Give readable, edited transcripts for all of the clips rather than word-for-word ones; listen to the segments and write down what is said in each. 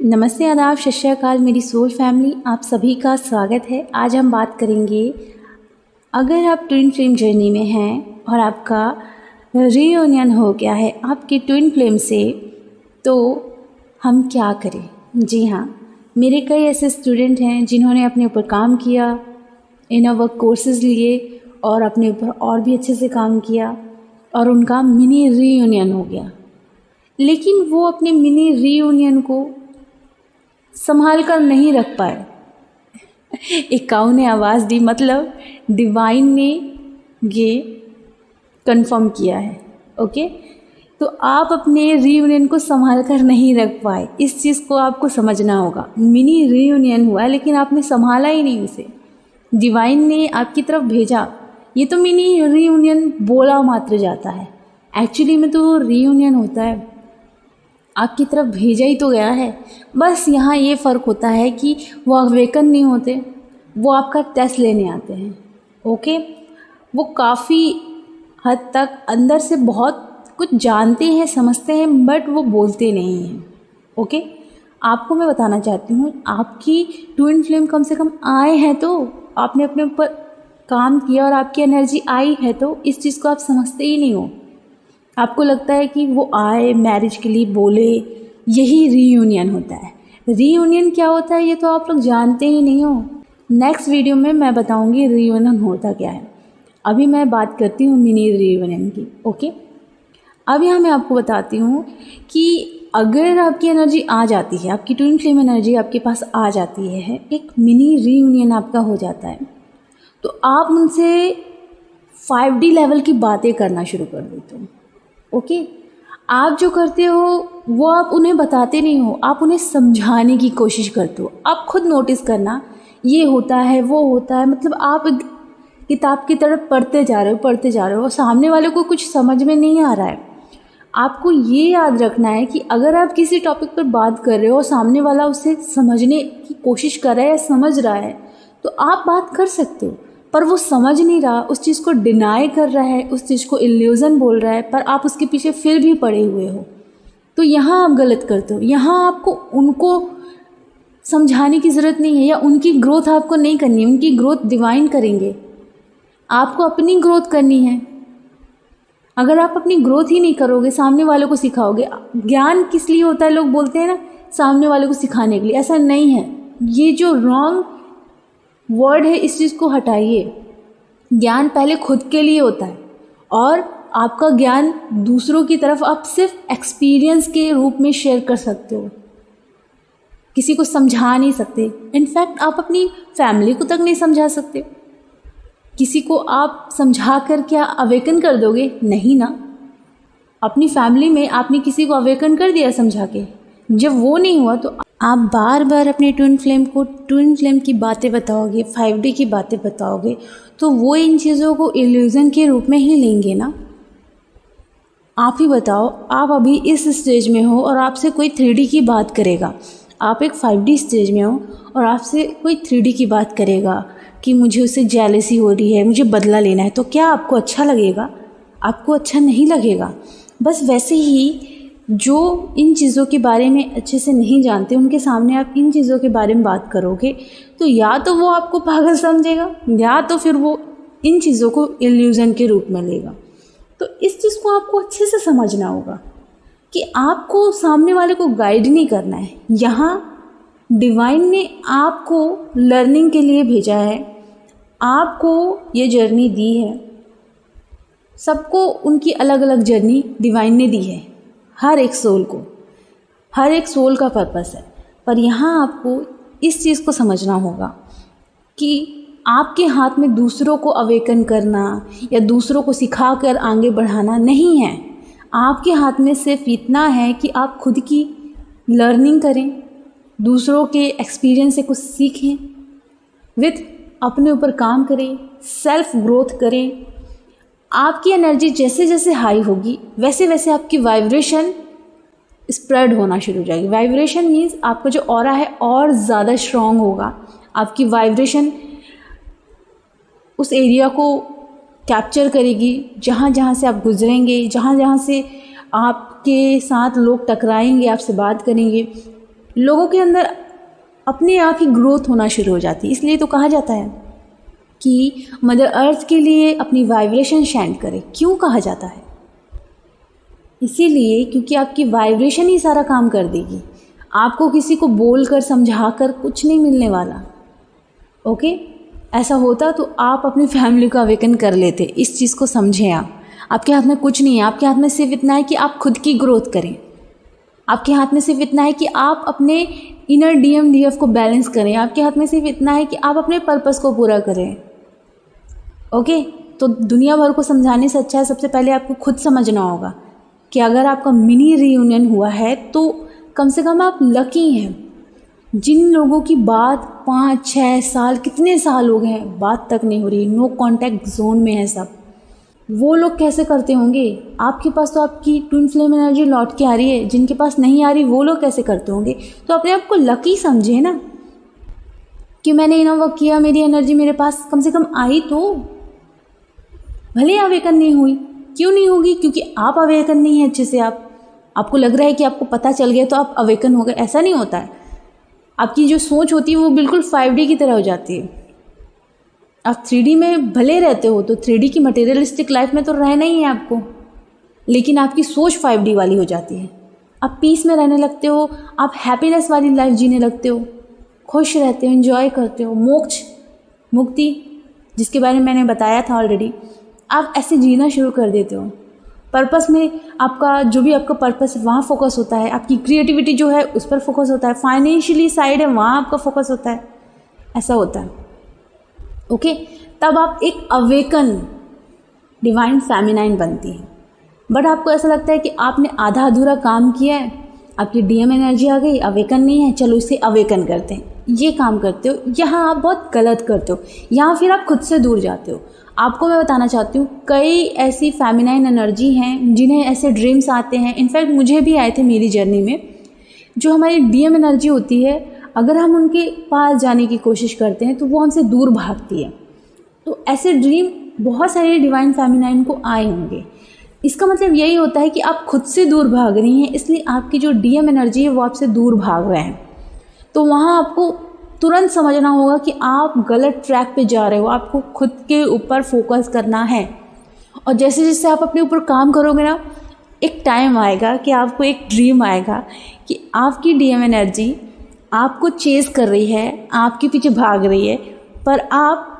नमस्ते, आदाब, सत श्री अकाल मेरी सोल फैमिली, आप सभी का स्वागत है। आज हम बात करेंगे, अगर आप ट्विन फ्लेम जर्नी में हैं और आपका रीयूनियन हो गया है आपकी ट्विन फ्लेम से, तो हम क्या करें। जी हाँ, मेरे कई ऐसे स्टूडेंट हैं जिन्होंने अपने ऊपर काम किया, इनर वर्क कोर्सेज लिए और अपने ऊपर और भी अच्छे से काम किया और उनका मिनी रीयूनियन हो गया, लेकिन वो अपने मिनी रीयूनियन को संभाल कर नहीं रख पाए। एक काऊ ने आवाज़ दी, मतलब डिवाइन ने ये कंफर्म किया है। ओके, तो आप अपने रीयूनियन को संभाल कर नहीं रख पाए, इस चीज़ को आपको समझना होगा। मिनी रीयूनियन हुआ लेकिन आपने संभाला ही नहीं उसे, डिवाइन ने आपकी तरफ भेजा। ये तो मिनी रीयूनियन बोला मात्र जाता है, एक्चुअली में तो रीयूनियन होता है, आपकी तरफ भेजा ही तो गया है। बस यहाँ ये फ़र्क होता है कि वो अवेकन नहीं होते, वो आपका टेस्ट लेने आते हैं। ओके, वो काफ़ी हद तक अंदर से बहुत कुछ जानते हैं, समझते हैं, बट वो बोलते नहीं हैं। ओके, आपको मैं बताना चाहती हूँ, आपकी ट्विन फ्लेम कम से कम आए हैं तो आपने अपने ऊपर काम किया और आपकी एनर्जी आई है, तो इस चीज़ को आप समझते ही नहीं हो। आपको लगता है कि वो आए, मैरिज के लिए बोले, यही रीयूनियन होता है। रीयूनियन क्या होता है ये तो आप लोग जानते ही नहीं हो। नेक्स्ट वीडियो में मैं बताऊंगी रीयूनियन होता क्या है। अभी मैं बात करती हूँ मिनी रीयूनियन की। ओके, अब यहाँ मैं आपको बताती हूँ कि अगर आपकी एनर्जी आ जाती है, आपकी ट्विन फ्लेम एनर्जी आपके पास आ जाती है, एक मिनी रीयूनियन आपका हो जाता है, तो आप उनसे 5D लेवल की बातें करना शुरू कर देते हो। ओके, आप जो करते हो वो आप उन्हें बताते नहीं हो, आप उन्हें समझाने की कोशिश करते हो। आप खुद नोटिस करना, ये होता है, वो होता है, मतलब आप किताब की तरफ पढ़ते जा रहे हो और सामने वाले को कुछ समझ में नहीं आ रहा है। आपको ये याद रखना है कि अगर आप किसी टॉपिक पर बात कर रहे हो और सामने वाला उसे समझने की कोशिश कर रहा है या समझ रहा है, तो आप बात कर सकते हो, पर वो समझ नहीं रहा, उस चीज़ को डिनाई कर रहा है, उस चीज़ को इल्यूज़न बोल रहा है, पर आप उसके पीछे फिर भी पड़े हुए हो, तो यहाँ आप गलत करते हो। यहाँ आपको उनको समझाने की ज़रूरत नहीं है या उनकी ग्रोथ आपको नहीं करनी है, उनकी ग्रोथ डिवाइन करेंगे, आपको अपनी ग्रोथ करनी है। अगर आप अपनी ग्रोथ ही नहीं करोगे, सामने वालों को सिखाओगे। ज्ञान किस लिए होता है, लोग बोलते हैं ना, सामने वाले को सिखाने के लिए, ऐसा नहीं है। ये जो रॉन्ग वर्ड है, इस चीज़ को हटाइए। ज्ञान पहले खुद के लिए होता है और आपका ज्ञान दूसरों की तरफ आप सिर्फ एक्सपीरियंस के रूप में शेयर कर सकते हो, किसी को समझा नहीं सकते। इनफैक्ट आप अपनी फैमिली को तक नहीं समझा सकते। किसी को आप समझा कर क्या अवेकन कर दोगे? नहीं ना। अपनी फैमिली में आपने किसी को अवेकन कर दिया समझा के, जब वो नहीं हुआ तो आप बार बार अपने ट्विन फ्लेम को ट्विन फ्लेम की बातें बताओगे, 5D की बातें बताओगे, तो वो इन चीज़ों को इल्यूज़न के रूप में ही लेंगे ना। आप ही बताओ, आप अभी इस स्टेज में हो और आपसे कोई 3D की बात करेगा, आप एक 5D स्टेज में हो और आपसे कोई 3D की बात करेगा कि मुझे उससे जेलसी हो रही है, मुझे बदला लेना है, तो क्या आपको अच्छा लगेगा? आपको अच्छा नहीं लगेगा। बस वैसे ही जो इन चीज़ों के बारे में अच्छे से नहीं जानते, उनके सामने आप इन चीज़ों के बारे में बात करोगे तो या तो वो आपको पागल समझेगा या तो फिर वो इन चीज़ों को इल्यूज़न के रूप में लेगा। तो इस चीज़ को आपको अच्छे से समझना होगा कि आपको सामने वाले को गाइड नहीं करना है। यहाँ डिवाइन ने आपको लर्निंग के लिए भेजा है, आपको ये जर्नी दी है। सबको उनकी अलग अलग जर्नी डिवाइन ने दी है, हर एक सोल को, हर एक सोल का पर्पस है। पर यहाँ आपको इस चीज़ को समझना होगा कि आपके हाथ में दूसरों को अवेकन करना या दूसरों को सिखाकर आगे बढ़ाना नहीं है। आपके हाथ में सिर्फ इतना है कि आप खुद की लर्निंग करें, दूसरों के एक्सपीरियंस से कुछ सीखें, विथ अपने ऊपर काम करें, सेल्फ ग्रोथ करें। आपकी एनर्जी जैसे जैसे हाई होगी वैसे वैसे आपकी वाइब्रेशन स्प्रेड होना शुरू हो जाएगी। वाइब्रेशन मीन्स आपका जो ऑरा है और ज़्यादा स्ट्रॉन्ग होगा, आपकी वाइब्रेशन उस एरिया को कैप्चर करेगी जहाँ जहाँ से आप गुजरेंगे, जहाँ जहाँ से आपके साथ लोग टकराएंगे, आपसे बात करेंगे, लोगों के अंदर अपने आप ही ग्रोथ होना शुरू हो जाती है। इसलिए तो कहा जाता है कि मदर अर्थ के लिए अपनी वाइब्रेशन सेंड करें। क्यों कहा जाता है? इसीलिए क्योंकि आपकी वाइब्रेशन ही सारा काम कर देगी। आपको किसी को बोल कर समझा कर कुछ नहीं मिलने वाला। ओके, ऐसा होता तो आप अपनी फैमिली को अवेकन कर लेते। इस चीज़ को समझें आप। आपके हाथ में कुछ नहीं है। आपके हाथ में सिर्फ इतना है कि आप खुद की ग्रोथ करें। आपके हाथ में सिर्फ इतना है कि आप अपने इनर डीएम डीएफ को बैलेंस करें। आपके हाथ में सिर्फ इतना है कि आप अपने पर्पस को पूरा करें। ओके, तो दुनिया भर को समझाने से अच्छा है सबसे पहले आपको खुद समझना होगा कि अगर आपका मिनी रीयूनियन हुआ है तो कम से कम आप लकी हैं। जिन लोगों की बात 5-6 साल, कितने साल हो गए हैं, बात तक नहीं हो रही, नो कांटेक्ट जोन में है सब, वो लोग कैसे करते होंगे? आपके पास तो आपकी ट्विन फ्लेम एनर्जी लौट के आ रही है, जिनके पास नहीं आ रही वो लोग कैसे करते होंगे? तो अपने आप को लकी समझे ना कि मैंने इनफ वर्क किया, मेरी एनर्जी मेरे पास कम से कम आई। तो भले अवेकन नहीं हुई, क्यों नहीं होगी? क्योंकि आप अवेकन नहीं है अच्छे से। आपको लग रहा है कि आपको पता चल गया तो आप अवेकन हो गए, ऐसा नहीं होता है। आपकी जो सोच होती है वो बिल्कुल 5D की तरह हो जाती है। आप 3D में भले रहते हो तो 3D की मटेरियलिस्टिक लाइफ में तो रहना ही है आपको, लेकिन आपकी सोच 5D वाली हो जाती है। आप पीस में रहने लगते हो, आप हैप्पीनेस वाली लाइफ जीने लगते हो, खुश रहते हो, एंजॉय करते हो, मोक्ष मुक्ति जिसके बारे में मैंने बताया था ऑलरेडी, आप ऐसे जीना शुरू कर देते हो। पर्पस में आपका जो भी आपका पर्पस है वहाँ फोकस होता है। आपकी क्रिएटिविटी जो है उस पर फोकस होता है। फाइनेंशियली साइड है वहाँ आपका फोकस होता है। ऐसा होता है। ओके, तब आप एक अवेकन डिवाइन फेमिनाइन बनती है। बट आपको ऐसा लगता है कि आपने आधा अधूरा काम किया है, आपकी डीएम एनर्जी आ गई, अवेकन नहीं है, चलो इसे अवेकन करते हैं, ये काम करते हो। यहाँ आप बहुत गलत करते हो, यहाँ फिर आप खुद से दूर जाते हो। आपको मैं बताना चाहती हूँ कई ऐसी फेमिनाइन एनर्जी हैं जिन्हें ऐसे ड्रीम्स आते हैं। इनफैक्ट मुझे भी आए थे मेरी जर्नी में। जो हमारी डीएम एनर्जी होती है, अगर हम उनके पास जाने की कोशिश करते हैं तो वो हमसे दूर भागती है। तो ऐसे ड्रीम बहुत सारे डिवाइन फेमिनाइन को आए होंगे। इसका मतलब यही होता है कि आप खुद से दूर भाग रही हैं, इसलिए आपकी जो डीएम एनर्जी है वो आपसे दूर भाग रहे हैं। तो वहाँ आपको तुरंत समझना होगा कि आप गलत ट्रैक पे जा रहे हो। आपको खुद के ऊपर फोकस करना है, और जैसे जैसे आप अपने ऊपर काम करोगे ना, एक टाइम आएगा कि आपको एक ड्रीम आएगा कि आपकी डीएम एनर्जी आपको चेज़ कर रही है, आपके पीछे भाग रही है, पर आप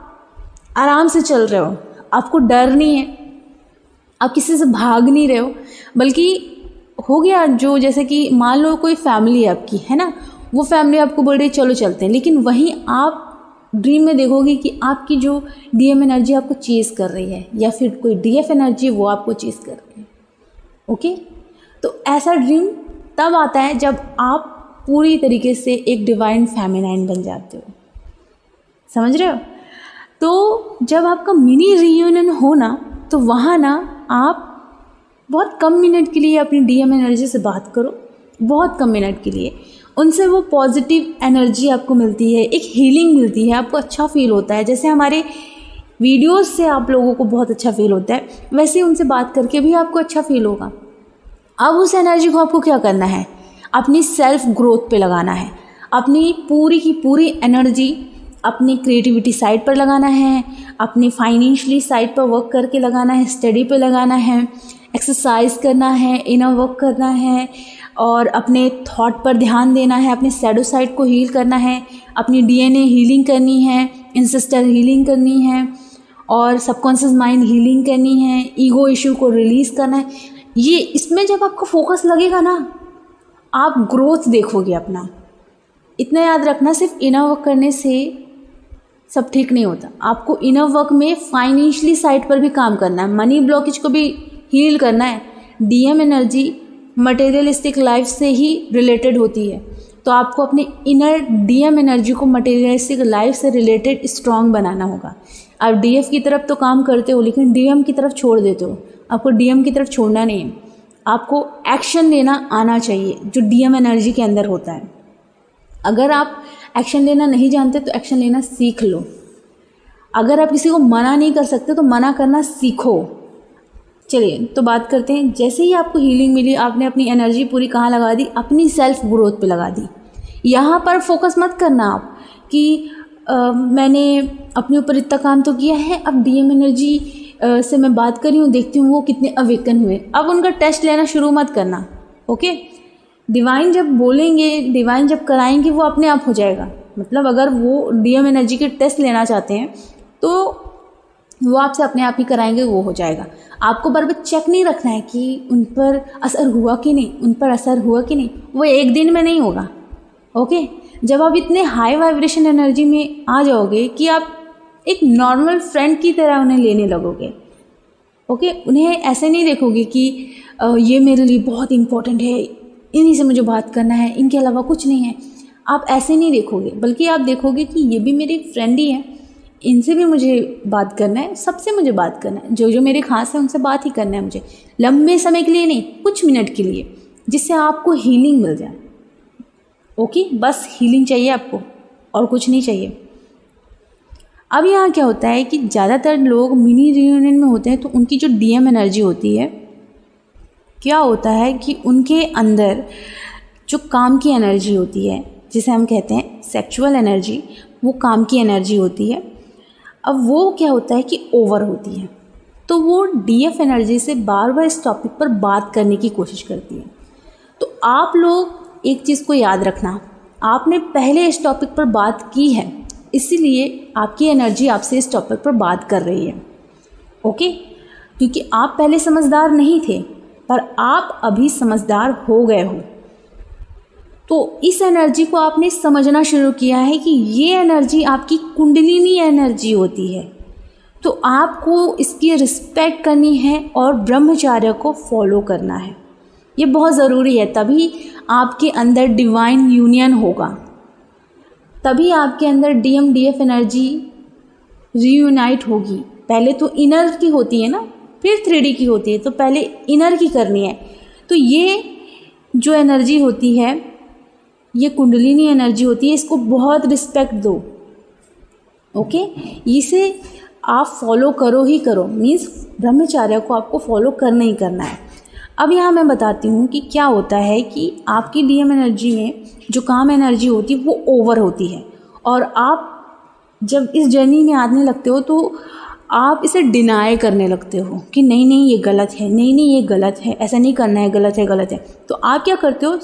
आराम से चल रहे हो, आपको डर नहीं है, आप किसी से भाग नहीं रहे हो। बल्कि हो गया जो, जैसे कि मान लो कोई फैमिली है आपकी, है ना, वो फैमिली आपको बोल रही है चलो चलते हैं, लेकिन वहीं आप ड्रीम में देखोगे कि आपकी जो डीएम एनर्जी आपको चेज़ कर रही है, या फिर कोई डीएफ एनर्जी वो आपको चेज़ कर रही है। ओके, तो ऐसा ड्रीम तब आता है जब आप पूरी तरीके से एक डिवाइन फेमिनाइन बन जाते हो। समझ रहे हो? तो जब आपका मिनी रीयूनियन हो ना, तो वहाँ ना आप बहुत कम मिनट के लिए अपनी डीएम एनर्जी से बात करो, बहुत कम मिनट के लिए। उनसे वो पॉजिटिव एनर्जी आपको मिलती है, एक हीलिंग मिलती है, आपको अच्छा फील होता है। जैसे हमारे वीडियोस से आप लोगों को बहुत अच्छा फील होता है, वैसे उनसे बात करके भी आपको अच्छा फील होगा। अब उस एनर्जी को आपको क्या करना है? अपनी सेल्फ ग्रोथ पे लगाना है। अपनी पूरी की पूरी एनर्जी अपनी क्रिएटिविटी साइड पर लगाना है, अपनी फाइनेंशियली साइड पर वर्क करके लगाना है, स्टडी पे लगाना है, एक्सरसाइज करना है, इनर वर्क करना है, और अपने थॉट पर ध्यान देना है, अपने शैडो साइड को हील करना है, अपनी डीएनए हीलिंग करनी है, इंसेस्टर हीलिंग करनी है, और सबकॉन्शियस माइंड हीलिंग करनी है, ईगो इशू को रिलीज़ करना है। ये इसमें जब आपको फोकस लगेगा ना, आप ग्रोथ देखोगे अपना। इतना याद रखना, सिर्फ इनर वर्क करने से सब ठीक नहीं होता। आपको इनर वर्क में फाइनेंशियली साइड पर भी काम करना है, मनी ब्लॉकेज को भी हील करना है। डीएम एनर्जी मटेरियलिस्टिक लाइफ से ही रिलेटेड होती है, तो आपको अपने इनर डीएम एनर्जी को मटेरियलिस्टिक लाइफ से रिलेटेड स्ट्रॉन्ग बनाना होगा। आप डीएफ की तरफ तो काम करते हो, लेकिन डीएम की तरफ छोड़ देते हो। आपको डीएम की तरफ छोड़ना नहीं है, आपको एक्शन लेना आना चाहिए, जो डीएम एनर्जी के अंदर होता है। अगर आप एक्शन लेना नहीं जानते तो एक्शन लेना सीख लो। अगर आप किसी को मना नहीं कर सकते तो मना करना सीखो। चलिए तो बात करते हैं, जैसे ही आपको हीलिंग मिली, आपने अपनी एनर्जी पूरी कहाँ लगा दी? अपनी सेल्फ ग्रोथ पे लगा दी। यहाँ पर फोकस मत करना आप कि मैंने अपने ऊपर इतना काम तो किया है, अब डीएम एनर्जी से मैं बात कर रही हूँ, देखती हूँ वो कितने अवेकन हुए। अब उनका टेस्ट लेना शुरू मत करना। ओके, डिवाइन जब बोलेंगे, डिवाइन जब कराएंगे, वो अपने आप हो जाएगा। मतलब अगर वो डीएम एनर्जी के टेस्ट लेना चाहते हैं तो वो आपसे अपने आप ही कराएंगे, वो हो जाएगा। आपको बराबर चेक नहीं रखना है कि उन पर असर हुआ कि नहीं, उन पर असर हुआ कि नहीं, वो एक दिन में नहीं होगा। ओके, जब आप इतने हाई वाइब्रेशन एनर्जी में आ जाओगे कि आप एक नॉर्मल फ्रेंड की तरह उन्हें लेने लगोगे। ओके, उन्हें ऐसे नहीं देखोगे कि ये मेरे लिए बहुत इम्पोर्टेंट है, इन्हीं से मुझे बात करना है, इनके अलावा कुछ नहीं है। आप ऐसे नहीं देखोगे, बल्कि आप देखोगे कि ये भी मेरे फ्रेंड ही हैं, इनसे भी मुझे बात करना है, सबसे मुझे बात करना है, जो जो मेरे खास है उनसे बात ही करना है मुझे, लंबे समय के लिए नहीं, कुछ मिनट के लिए, जिससे आपको हीलिंग मिल जाए। ओके, बस हीलिंग चाहिए आपको और कुछ नहीं चाहिए। अब यहाँ क्या होता है कि ज़्यादातर लोग मिनी रियूनियन में होते हैं तो उनकी जो डीएम एनर्जी होती है, क्या होता है कि उनके अंदर जो काम की एनर्जी होती है, जिसे हम कहते हैं सेक्सुअल एनर्जी, वो काम की एनर्जी होती है। अब वो क्या होता है कि ओवर होती है, तो वो डीएफ एनर्जी से बार बार इस टॉपिक पर बात करने की कोशिश करती है। तो आप लोग एक चीज़ को याद रखना, आपने पहले इस टॉपिक पर बात की है, इसीलिए आपकी एनर्जी आपसे इस टॉपिक पर बात कर रही है। ओके, क्योंकि आप पहले समझदार नहीं थे, पर आप अभी समझदार हो गए हो, तो इस एनर्जी को आपने समझना शुरू किया है कि ये एनर्जी आपकी कुंडलिनी एनर्जी होती है। तो आपको इसकी रिस्पेक्ट करनी है और ब्रह्मचर्य को फॉलो करना है, ये बहुत ज़रूरी है। तभी आपके अंदर डिवाइन यूनियन होगा, तभी आपके अंदर डीएम डीएफ एनर्जी रीयूनाइट होगी। पहले तो इनर की होती है ना, फिर 3D की होती है, तो पहले इनर की करनी है। तो ये जो एनर्जी होती है, ये कुंडलिनी एनर्जी होती है, इसको बहुत रिस्पेक्ट दो। ओके, इसे आप फॉलो करो ही करो, मीन्स ब्रह्मचर्य को आपको फॉलो करना ही करना है। अब यहाँ मैं बताती हूँ कि क्या होता है कि आपकी डीएम एनर्जी में जो काम एनर्जी होती है वो ओवर होती है, और आप जब इस जर्नी में आने लगते हो तो आप इसे डिनाई करने लगते हो कि नहीं नहीं ये गलत है, नहीं नहीं ये गलत है, ऐसा नहीं करना है, गलत है गलत है। तो आप क्या करते हो,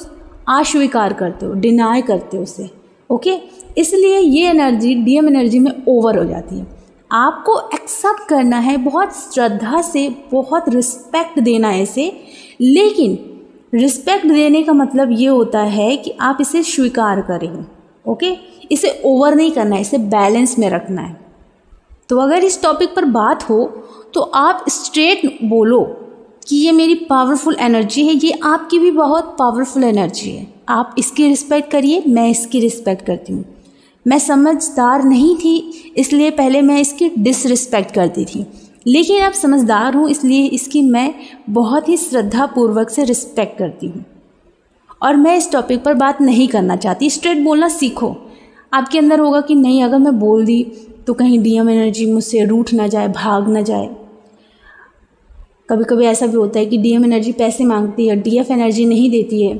अस्वीकार करते हो, डिनाई करते हो उसे। ओके, इसलिए ये एनर्जी डीएम एनर्जी में ओवर हो जाती है। आपको एक्सेप्ट करना है, बहुत श्रद्धा से, बहुत रिस्पेक्ट देना है इसे, लेकिन रिस्पेक्ट देने का मतलब ये होता है कि आप इसे स्वीकार करें। ओके, इसे ओवर नहीं करना है, इसे बैलेंस में रखना है। तो अगर इस टॉपिक पर बात हो तो आप स्ट्रेट बोलो कि ये मेरी पावरफुल एनर्जी है, ये आपकी भी बहुत पावरफुल एनर्जी है, आप इसकी रिस्पेक्ट करिए, मैं इसकी रिस्पेक्ट करती हूँ। मैं समझदार नहीं थी, इसलिए पहले मैं इसकी डिसरिस्पेक्ट करती थी, लेकिन अब समझदार हूँ, इसलिए इसकी मैं बहुत ही श्रद्धापूर्वक से रिस्पेक्ट करती हूँ, और मैं इस टॉपिक पर बात नहीं करना चाहती। स्ट्रेट बोलना सीखो। आपके अंदर होगा कि नहीं, अगर मैं बोल दी तो कहीं डीएम एनर्जी मुझसे रूठ ना जाए, भाग ना जाए। कभी कभी ऐसा भी होता है कि डीएम एनर्जी पैसे मांगती है, डीएफ एनर्जी नहीं देती है,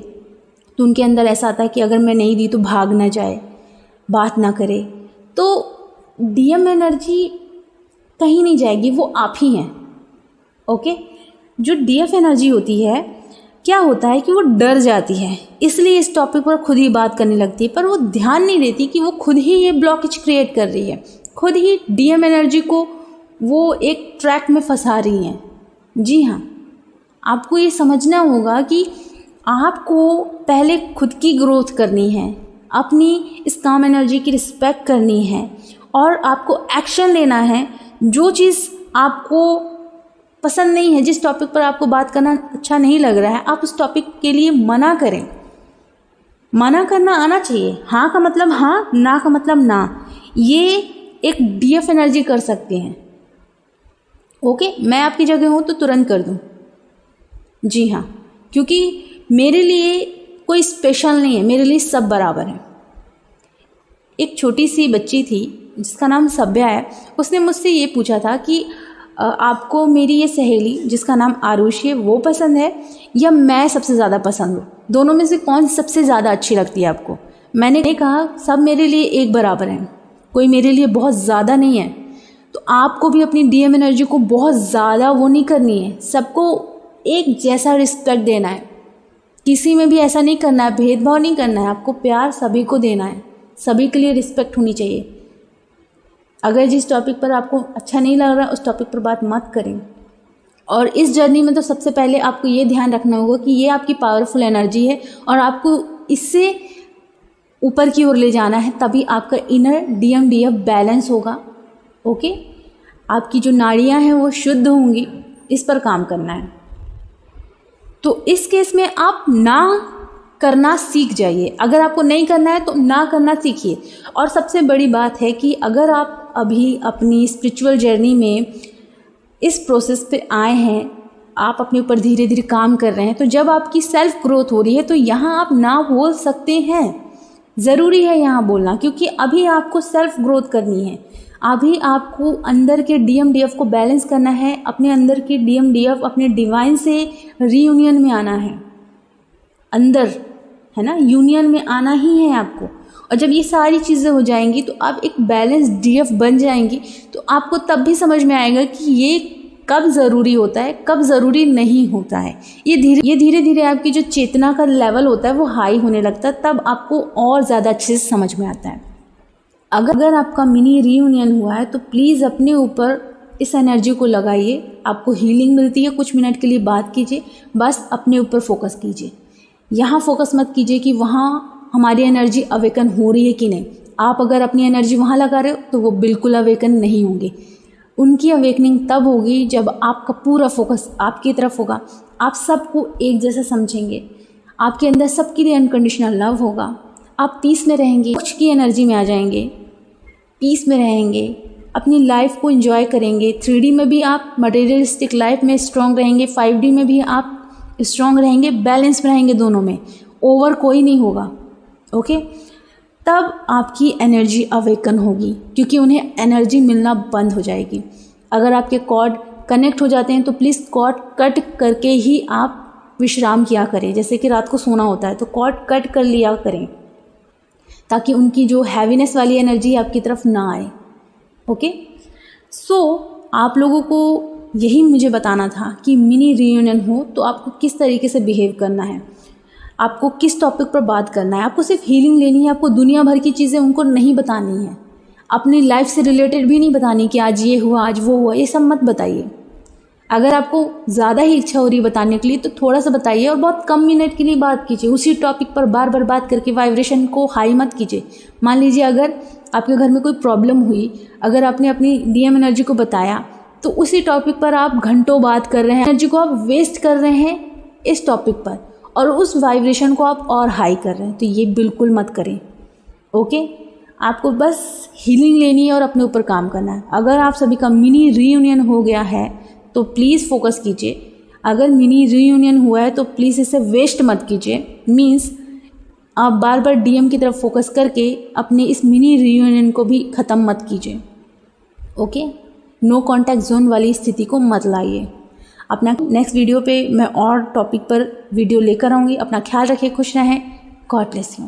तो उनके अंदर ऐसा आता है कि अगर मैं नहीं दी तो भाग ना जाए, बात ना करे। तो डीएम एनर्जी कहीं नहीं जाएगी, वो आप ही हैं। ओके, जो डीएफ एनर्जी होती है, क्या होता है कि वो डर जाती है, इसलिए इस टॉपिक पर खुद ही बात करने लगती है, पर वो ध्यान नहीं देती कि वो खुद ही ये ब्लॉकेज क्रिएट कर रही है, खुद ही डीएम एनर्जी को वो एक ट्रैक में फंसा रही हैं। जी हाँ, आपको ये समझना होगा कि आपको पहले खुद की ग्रोथ करनी है, अपनी इस काम एनर्जी की रिस्पेक्ट करनी है, और आपको एक्शन लेना है। जो चीज़ आपको पसंद नहीं है, जिस टॉपिक पर आपको बात करना अच्छा नहीं लग रहा है, आप उस टॉपिक के लिए मना करें। मना करना आना चाहिए, हाँ का मतलब हाँ, ना का मतलब ना। ये एक डीएफ एनर्जी कर सकते हैं। ओके, मैं आपकी जगह हूँ तो तुरंत कर दूँ। जी हाँ, क्योंकि मेरे लिए कोई स्पेशल नहीं है, मेरे लिए सब बराबर है। एक छोटी सी बच्ची थी जिसका नाम सभ्या है, उसने मुझसे ये पूछा था कि आपको मेरी ये सहेली जिसका नाम आरुषि है वो पसंद है या मैं सबसे ज़्यादा पसंद हूँ, दोनों में से कौन सबसे ज़्यादा अच्छी लगती है आपको। मैंने कहा सब मेरे लिए एक बराबर हैं, कोई मेरे लिए बहुत ज़्यादा नहीं है। तो आपको भी अपनी डीएम एनर्जी को बहुत ज़्यादा वो नहीं करनी है, सबको एक जैसा रिस्पेक्ट देना है, किसी में भी ऐसा नहीं करना है, भेदभाव नहीं करना है, आपको प्यार सभी को देना है, सभी के लिए रिस्पेक्ट होनी चाहिए। अगर जिस टॉपिक पर आपको अच्छा नहीं लग रहा उस टॉपिक पर बात मत करें। और इस जर्नी में तो सबसे पहले आपको ये ध्यान रखना होगा कि ये आपकी पावरफुल एनर्जी है और आपको इससे ऊपर की ओर ले जाना है, तभी आपका इनर डीएफ बैलेंस होगा। ओके, आपकी जो नाड़ियाँ हैं वो शुद्ध होंगी, इस पर काम करना है। तो इस केस में आप ना करना सीख जाइए, अगर आपको नहीं करना है तो ना करना सीखिए। और सबसे बड़ी बात है कि अगर आप अभी अपनी स्पिरिचुअल जर्नी में इस प्रोसेस पे आए हैं, आप अपने ऊपर धीरे धीरे काम कर रहे हैं, तो जब आपकी सेल्फ ग्रोथ हो रही है तो यहाँ आप ना बोल सकते हैं, ज़रूरी है यहाँ बोलना, क्योंकि अभी आपको सेल्फ ग्रोथ करनी है। अभी आपको अंदर के डीएफ को बैलेंस करना है, अपने अंदर के डीएफ अपने डिवाइन से रीयूनियन में आना है, अंदर है ना, यूनियन में आना ही है आपको। और जब ये सारी चीज़ें हो जाएंगी तो आप एक बैलेंस डीएफ बन जाएंगी, तो आपको तब भी समझ में आएगा कि ये कब ज़रूरी होता है, कब ज़रूरी नहीं होता है। ये धीरे धीरे आपकी जो चेतना का लेवल होता है वो हाई होने लगता है, तब आपको और ज़्यादा अच्छे से समझ में आता है। अगर आपका मिनी रीयूनियन हुआ है तो प्लीज़ अपने ऊपर इस एनर्जी को लगाइए, आपको हीलिंग मिलती है, कुछ मिनट के लिए बात कीजिए, बस अपने ऊपर फोकस कीजिए। यहाँ फोकस मत कीजिए कि वहाँ हमारी एनर्जी अवेकन हो रही है कि नहीं। आप अगर अपनी एनर्जी वहाँ लगा रहे हो तो वो बिल्कुल अवेकन नहीं होंगे। उनकी अवेकनिंग तब होगी जब आपका पूरा फोकस आपकी तरफ होगा, आप सबको एक जैसा समझेंगे, आपके अंदर सबके लिए अनकंडीशनल लव होगा, आप पीस में रहेंगे, मोक्ष की एनर्जी में आ जाएंगे, पीस में रहेंगे, अपनी लाइफ को एंजॉय करेंगे। 3D में भी आप मटेरियलिस्टिक लाइफ में स्ट्रॉन्ग रहेंगे, 5D में भी आप स्ट्रॉन्ग रहेंगे, बैलेंस में रहेंगे, दोनों में ओवर कोई नहीं होगा। ओके, तब आपकी एनर्जी अवेकन होगी, क्योंकि उन्हें एनर्जी मिलना बंद हो जाएगी। अगर आपके कॉर्ड कनेक्ट हो जाते हैं तो प्लीज़ कॉर्ड कट करके ही आप विश्राम किया करें। जैसे कि रात को सोना होता है तो कॉर्ड कट कर लिया करें, ताकि उनकी जो हैवीनेस वाली एनर्जी आपकी तरफ ना आए। ओके, आप लोगों को यही मुझे बताना था कि मिनी रीयूनियन हो तो आपको किस तरीके से बिहेव करना है, आपको किस टॉपिक पर बात करना है। आपको सिर्फ हीलिंग लेनी है, आपको दुनिया भर की चीज़ें उनको नहीं बतानी है, अपनी लाइफ से रिलेटेड भी नहीं बतानी कि आज ये हुआ आज वो हुआ, ये सब मत बताइए। अगर आपको ज़्यादा ही इच्छा हो रही है बताने के लिए तो थोड़ा सा बताइए और बहुत कम मिनट के लिए बात कीजिए। उसी टॉपिक पर बार बार बात करके वाइब्रेशन को हाई मत कीजिए। मान लीजिए अगर आपके घर में कोई प्रॉब्लम हुई, अगर आपने अपनी डीएम एनर्जी को बताया तो उसी टॉपिक पर आप घंटों बात कर रहे हैं, एनर्जी को आप वेस्ट कर रहे हैं इस टॉपिक पर और उस वाइब्रेशन को आप और हाई कर रहे हैं, तो ये बिल्कुल मत करें। ओके, आपको बस हीलिंग लेनी है और अपने ऊपर काम करना है। अगर आप सभी का मिनी रीयूनियन हो गया है तो प्लीज़ फोकस कीजिए। अगर मिनी रीयूनियन हुआ है तो प्लीज़ इसे वेस्ट मत कीजिए। मीन्स आप बार बार डीएम की तरफ फोकस करके अपने इस मिनी रीयूनियन को भी ख़त्म मत कीजिए। ओके, नो कॉन्टैक्ट जोन वाली स्थिति को मत लाइए। अपना नेक्स्ट वीडियो पे मैं और टॉपिक पर वीडियो लेकर आऊँगी। अपना ख्याल रखिए, खुश रहें। God bless you.